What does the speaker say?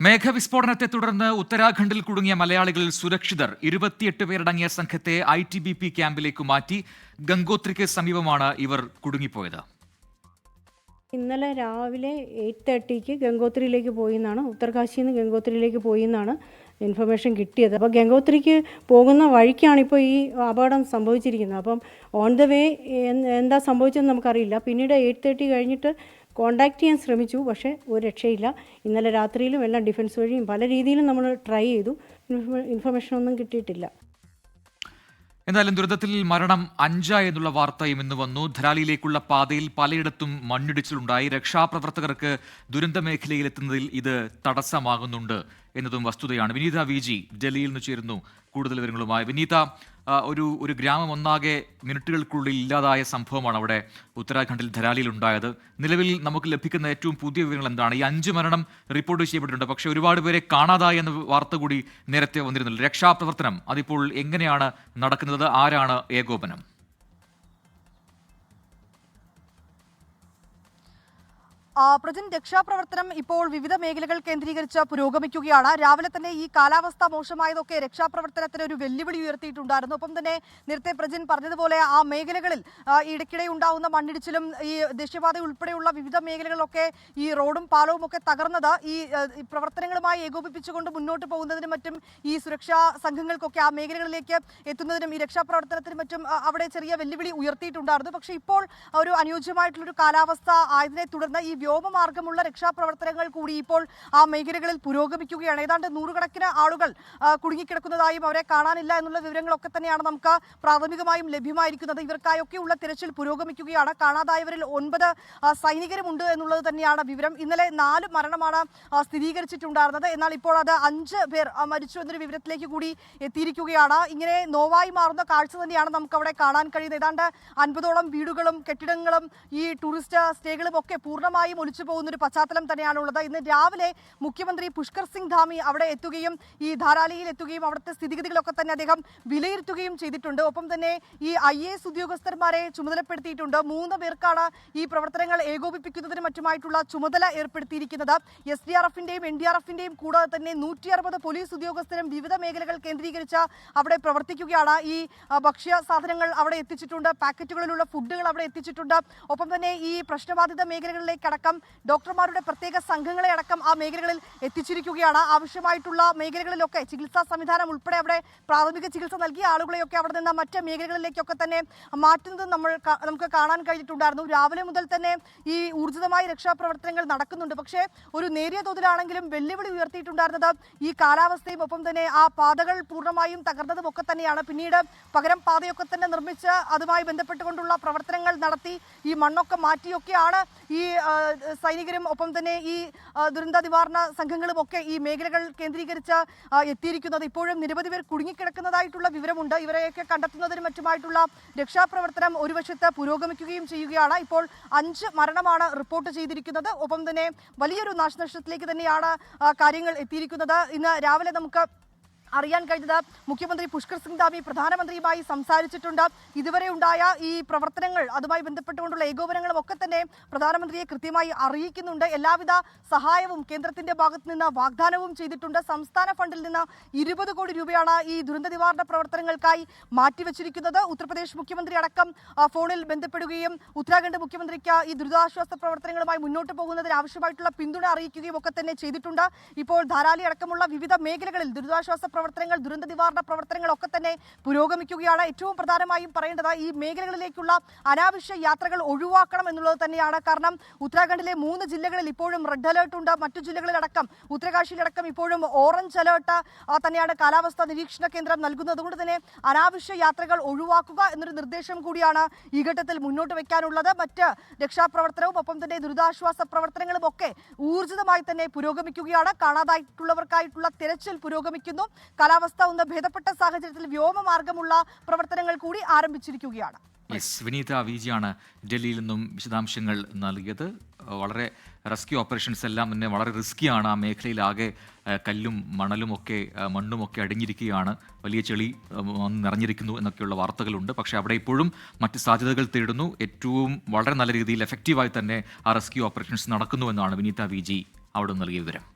മേഘവിസ്ഫോടനത്തെ തുടർന്ന് ഉത്തരാഖണ്ഡിൽ കുടുങ്ങിയ മലയാളികളിൽ സുരക്ഷിതർ 28 പേരടങ്ങിയ സംഘത്തെ ITBP ക്യാമ്പിലേക്ക് മാറ്റി. ഗംഗോത്രിക്ക് സമീപമാണ് ഇവർ കുടുങ്ങിപ്പോയത്. ഇന്നലെ രാവിലെ 8:30 ഗംഗോത്രിയിലേക്ക് പോയി എന്നാണ്, ഉത്തർകാശിയിൽ നിന്ന് ഗംഗോത്രിയിലേക്ക് പോയി എന്നാണ് ഇൻഫർമേഷൻ കിട്ടിയത്. അപ്പോൾ ഗംഗോത്രിക്ക് പോകുന്ന വഴിക്കാണ് ഇപ്പോൾ ഈ അപകടം സംഭവിച്ചിരിക്കുന്നത്. അപ്പം ഓൺ ദ വേ എന്താ സംഭവിച്ചതെന്ന് നമുക്കറിയില്ല. പിന്നീട് 8:30 കഴിഞ്ഞിട്ട് കോൺടാക്റ്റ് ചെയ്യാൻ ശ്രമിച്ചു, പക്ഷേ ഒരു രക്ഷയില്ല. ഇന്നലെ രാത്രിയിലും എല്ലാം ഡിഫൻസ് വഴിയും പല രീതിയിലും നമ്മൾ ട്രൈ ചെയ്തു. ഇൻഫർമേഷനൊന്നും കിട്ടിയിട്ടില്ല. എന്നാലും ദുരന്തത്തിൽ മരണം 5 എന്നുള്ള വാർത്തയും ഇന്ന് വന്നു. ധരാലിയിലേക്കുള്ള പാതയിൽ പലയിടത്തും മണ്ണിടിച്ചിലുണ്ടായി. രക്ഷാപ്രവർത്തകർക്ക് ദുരന്ത മേഖലയിലെത്തുന്നതിൽ ഇത് തടസ്സമാകുന്നുണ്ട് എന്നതും വസ്തുതയാണ്. വിനീത VG ഡൽഹിയിൽ നിന്ന് ചേരുന്നു കൂടുതൽ വിവരങ്ങളുമായി. വിനീത, ഒരു ഗ്രാമം ഒന്നാകെ മിനിറ്റുകൾക്കുള്ളിൽ ഇല്ലാതായ സംഭവമാണ് അവിടെ ഉത്തരാഖണ്ഡിൽ ധരാലിയിൽ ഉണ്ടായത്. നിലവിൽ നമുക്ക് ലഭിക്കുന്ന ഏറ്റവും പുതിയ വിവരങ്ങൾ എന്താണ്? ഈ 5 മരണം റിപ്പോർട്ട് ചെയ്യപ്പെട്ടിട്ടുണ്ട്, പക്ഷേ ഒരുപാട് പേരെ കാണാതായി എന്ന വാർത്ത കൂടി നേരത്തെ വന്നിരുന്നില്ല. രക്ഷാപ്രവർത്തനം അതിപ്പോൾ എങ്ങനെയാണ് നടക്കുന്നത്? ആരാണ് ഏകോപനം? പ്രജൻ, രക്ഷാപ്രവർത്തനം ഇപ്പോൾ വിവിധ മേഖലകൾ കേന്ദ്രീകരിച്ച് പുരോഗമിക്കുകയാണ്. രാവിലെ തന്നെ ഈ കാലാവസ്ഥ മോശമായതൊക്കെ രക്ഷാപ്രവർത്തനത്തിന് ഒരു വെല്ലുവിളി ഉയർത്തിയിട്ടുണ്ടായിരുന്നു. ഒപ്പം തന്നെ നേരത്തെ പ്രജൻ പറഞ്ഞതുപോലെ ആ മേഖലകളിൽ ഇടയ്ക്കിടെ ഉണ്ടാവുന്ന മണ്ണിടിച്ചിലും ഈ ദേശീയപാത ഉൾപ്പെടെയുള്ള വിവിധ മേഖലകളിലൊക്കെ ഈ റോഡും പാലവും ഒക്കെ തകർന്നത് ഈ പ്രവർത്തനങ്ങളുമായി ഏകോപിപ്പിച്ചുകൊണ്ട് മുന്നോട്ട് പോകുന്നതിനും മറ്റും ഈ സുരക്ഷാ സംഘങ്ങൾക്കൊക്കെ ആ മേഖലകളിലേക്ക് എത്തുന്നതിനും ഈ രക്ഷാപ്രവർത്തനത്തിനും മറ്റും അവിടെ ചെറിയ വെല്ലുവിളി ഉയർത്തിയിട്ടുണ്ടായിരുന്നു. പക്ഷേ ഇപ്പോൾ ഒരു അനുയോജ്യമായിട്ടുള്ളൊരു കാലാവസ്ഥ ആയതിനെ തുടർന്ന് ഈ വ്യോമമാർഗമുള്ള രക്ഷാപ്രവർത്തനങ്ങൾ കൂടി ഇപ്പോൾ ആ മേഖലകളിൽ പുരോഗമിക്കുകയാണ്. ഏതാണ്ട് 100 കണക്കിന് ആളുകൾ കുടുങ്ങിക്കിടക്കുന്നതായും അവരെ കാണാനില്ല എന്നുള്ള വിവരങ്ങളൊക്കെ തന്നെയാണ് നമുക്ക് പ്രാഥമികമായും ലഭ്യമായിരിക്കുന്നത്. ഇവർക്കായൊക്കെയുള്ള തിരച്ചിൽ പുരോഗമിക്കുകയാണ്. കാണാതായവരിൽ 9 സൈനികരുമുണ്ട് എന്നുള്ളത് തന്നെയാണ് വിവരം. ഇന്നലെ 4 മരണമാണ് സ്ഥിരീകരിച്ചിട്ടുണ്ടായിരുന്നത്. എന്നാൽ ഇപ്പോൾ അത് 5 പേർ മരിച്ചു എന്നൊരു വിവരത്തിലേക്ക് കൂടി എത്തിയിരിക്കുകയാണ്. ഇങ്ങനെ നോവായി മാറുന്ന കാഴ്ച തന്നെയാണ് നമുക്ക് അവിടെ കാണാൻ കഴിയുന്നത്. ഏതാണ്ട് 50ഓളം വീടുകളും കെട്ടിടങ്ങളും ഈ ടൂറിസ്റ്റ് സ്റ്റേകളും ഒക്കെ പൂർണ്ണമായി ഒലിച്ചു പോകുന്ന ഒരു പശ്ചാത്തലം തന്നെയാണുള്ളത്. ഇന്ന് രാവിലെ മുഖ്യമന്ത്രി പുഷ്കർ സിംഗ് ധാമി അവിടെ എത്തുകയും ഈ ധാരാലിയിൽ എത്തുകയും അവിടുത്തെ സ്ഥിതിഗതികളൊക്കെ തന്നെ അദ്ദേഹം വിലയിരുത്തുകയും ചെയ്തിട്ടുണ്ട്. ഒപ്പം തന്നെ ഈ IAS ഉദ്യോഗസ്ഥന്മാരെ ചുമതലപ്പെടുത്തിയിട്ടുണ്ട്. 3 പേർക്കാണ് ഈ പ്രവർത്തനങ്ങൾ ഏകോപിപ്പിക്കുന്നതിനും മറ്റുമായിട്ടുള്ള ചുമതല ഏർപ്പെടുത്തിയിരിക്കുന്നത്. SDRFന്റെയും NDRFന്റെയും കൂടാതെ തന്നെ 160 പോലീസ് ഉദ്യോഗസ്ഥരും വിവിധ മേഖലകൾ കേന്ദ്രീകരിച്ച് അവിടെ പ്രവർത്തിക്കുകയാണ്. ഈ ഭക്ഷ്യ സാധനങ്ങൾ അവിടെ എത്തിച്ചിട്ടുണ്ട്, പാക്കറ്റുകളിലുള്ള ഫുഡുകൾ അവിടെ എത്തിച്ചിട്ടുണ്ട്. ഒപ്പം തന്നെ ഈ പ്രശ്നബാധിത മേഖലകളിലേക്ക് അടക്കം ഡോക്ടർമാരുടെ പ്രത്യേക സംഘങ്ങളെ അടക്കം ആ മേഖലകളിൽ എത്തിച്ചിരിക്കുകയാണ്. ആവശ്യമായിട്ടുള്ള മേഖലകളിലൊക്കെ ചികിത്സാ സംവിധാനം ഉൾപ്പെടെ അവിടെ പ്രാഥമിക ചികിത്സ നൽകിയ ആളുകളെയൊക്കെ അവിടെ നിന്ന് മറ്റ് മേഖലകളിലേക്കൊക്കെ തന്നെ മാറ്റുന്നത് നമുക്ക് കാണാൻ കഴിഞ്ഞിട്ടുണ്ടായിരുന്നു. രാവിലെ മുതൽ തന്നെ ഈ ഊർജിതമായ രക്ഷാപ്രവർത്തനങ്ങൾ നടക്കുന്നുണ്ട്. പക്ഷേ ഒരു നേരിയ തോതിലാണെങ്കിലും വെല്ലുവിളി ഉയർത്തിയിട്ടുണ്ടായിരുന്നത് ഈ കാലാവസ്ഥയും ഒപ്പം തന്നെ ആ പാതകൾ പൂർണ്ണമായും തകർന്നതും ഒക്കെ തന്നെയാണ്. പിന്നീട് പകരം പാതയൊക്കെ തന്നെ നിർമ്മിച്ച് അതുമായി ബന്ധപ്പെട്ടുകൊണ്ടുള്ള പ്രവർത്തനങ്ങൾ നടത്തി ഈ മണ്ണൊക്കെ മാറ്റിയൊക്കെയാണ് ഈ സൈനികരും ഒപ്പം തന്നെ ഈ ദുരന്ത നിവാരണ സംഘങ്ങളും ഒക്കെ ഈ മേഖലകൾ കേന്ദ്രീകരിച്ച് എത്തിയിരിക്കുന്നത്. ഇപ്പോഴും നിരവധി പേർ കുടുങ്ങിക്കിടക്കുന്നതായിട്ടുള്ള വിവരമുണ്ട്. ഇവരെയൊക്കെ കണ്ടെത്തുന്നതിനും മറ്റുമായിട്ടുള്ള രക്ഷാപ്രവർത്തനം ഒരു വശത്ത് പുരോഗമിക്കുകയും ചെയ്യുകയാണ്. ഇപ്പോൾ 5 മരണമാണ് റിപ്പോർട്ട് ചെയ്തിരിക്കുന്നത്. ഒപ്പം തന്നെ വലിയൊരു നാശനഷ്ടത്തിലേക്ക് തന്നെയാണ് കാര്യങ്ങൾ എത്തിയിരിക്കുന്നത്. ഇന്ന് രാവിലെ നമുക്ക് അറിയാൻ കഴിഞ്ഞത് മുഖ്യമന്ത്രി പുഷ്കർ സിംഗ് ധാമി പ്രധാനമന്ത്രിയുമായി സംസാരിച്ചിട്ടുണ്ട്. ഇതുവരെ ഉണ്ടായ ഈ പ്രവർത്തനങ്ങൾ അതുമായി ബന്ധപ്പെട്ടുകൊണ്ടുള്ള ഏകോപനങ്ങളും ഒക്കെ തന്നെ പ്രധാനമന്ത്രിയെ കൃത്യമായി അറിയിക്കുന്നുണ്ട്. എല്ലാവിധ സഹായവും കേന്ദ്രത്തിന്റെ ഭാഗത്ത് നിന്ന് വാഗ്ദാനവും ചെയ്തിട്ടുണ്ട്. സംസ്ഥാന ഫണ്ടിൽ നിന്ന് 20 കോടി രൂപയാണ് ഈ ദുരന്ത നിവാരണ പ്രവർത്തനങ്ങൾക്കായി മാറ്റിവെച്ചിരിക്കുന്നത്. ഉത്തർപ്രദേശ് മുഖ്യമന്ത്രി അടക്കം ഫോണിൽ ബന്ധപ്പെടുകയും ഉത്തരാഖണ്ഡ് മുഖ്യമന്ത്രിക്ക് ഈ ദുരിതാശ്വാസ പ്രവർത്തനങ്ങളുമായി മുന്നോട്ട് പോകുന്നതിന് ആവശ്യമായിട്ടുള്ള പിന്തുണ അറിയിക്കുകയും ഒക്കെ തന്നെ ചെയ്തിട്ടുണ്ട്. ഇപ്പോൾ ധാരാലി അടക്കമുള്ള വിവിധ മേഖലകളിൽ ദുരിതാശ്വാസ പ്രവർത്തനങ്ങൾ, ദുരന്ത നിവാരണ പ്രവർത്തനങ്ങളൊക്കെ തന്നെ പുരോഗമിക്കുകയാണ്. ഏറ്റവും പ്രധാനമായും പറയേണ്ടത് ഈ മേഖലകളിലേക്കുള്ള അനാവശ്യ യാത്രകൾ ഒഴിവാക്കണം എന്നുള്ളത് തന്നെയാണ്. കാരണം ഉത്തരാഖണ്ഡിലെ 3 ജില്ലകളിൽ ഇപ്പോഴും റെഡ് അലേർട്ട് ഉണ്ട്. മറ്റു ജില്ലകളിലടക്കം ഉത്തരകാശിയിലടക്കം ഇപ്പോഴും ഓറഞ്ച് അലേർട്ട് തന്നെയാണ് കാലാവസ്ഥാ നിരീക്ഷണ കേന്ദ്രം നൽകുന്നത്. അതുകൊണ്ട് തന്നെ അനാവശ്യ യാത്രകൾ ഒഴിവാക്കുക എന്നൊരു നിർദ്ദേശം കൂടിയാണ് ഈ ഘട്ടത്തിൽ മുന്നോട്ട് വെക്കാനുള്ളത്. മറ്റ് രക്ഷാപ്രവർത്തനവും ഒപ്പം തന്നെ ദുരിതാശ്വാസ പ്രവർത്തനങ്ങളും ഒക്കെ ഊർജിതമായി തന്നെ പുരോഗമിക്കുകയാണ്. കാണാതായിട്ടുള്ളവർക്കായിട്ടുള്ള തിരച്ചിൽ പുരോഗമിക്കുന്നു. കാലാവസ്ഥ ഒന്ന് ഭേദപ്പെട്ട സാഹചര്യത്തിൽ വ്യോമമാർഗമുള്ള പ്രവർത്തനങ്ങൾ കൂടി ആരംഭിച്ചിരിക്കുകയാണ്. വിനീത VG ആണ് ഡൽഹിയിൽ നിന്നും വിശദാംശങ്ങൾ നൽകിയത്. വളരെ റെസ്ക്യൂ ഓപ്പറേഷൻസ് എല്ലാം തന്നെ വളരെ റിസ്കിയാണ്. ആ മേഖലയിലാകെ കല്ലും മണലും ഒക്കെ മണ്ണുമൊക്കെ അടിഞ്ഞിരിക്കുകയാണ്, വലിയ ചെളി നിറഞ്ഞിരിക്കുന്നു എന്നൊക്കെയുള്ള വാർത്തകളുണ്ട്. പക്ഷേ അവിടെ ഇപ്പോഴും മറ്റ് സാധ്യതകൾ തേടുന്നു. ഏറ്റവും വളരെ നല്ല രീതിയിൽ എഫക്റ്റീവായി തന്നെ ആ റെസ്ക്യൂ ഓപ്പറേഷൻസ് നടക്കുന്നു എന്നാണ് വിനീത VG അവിടെ നൽകിയ വിവരം.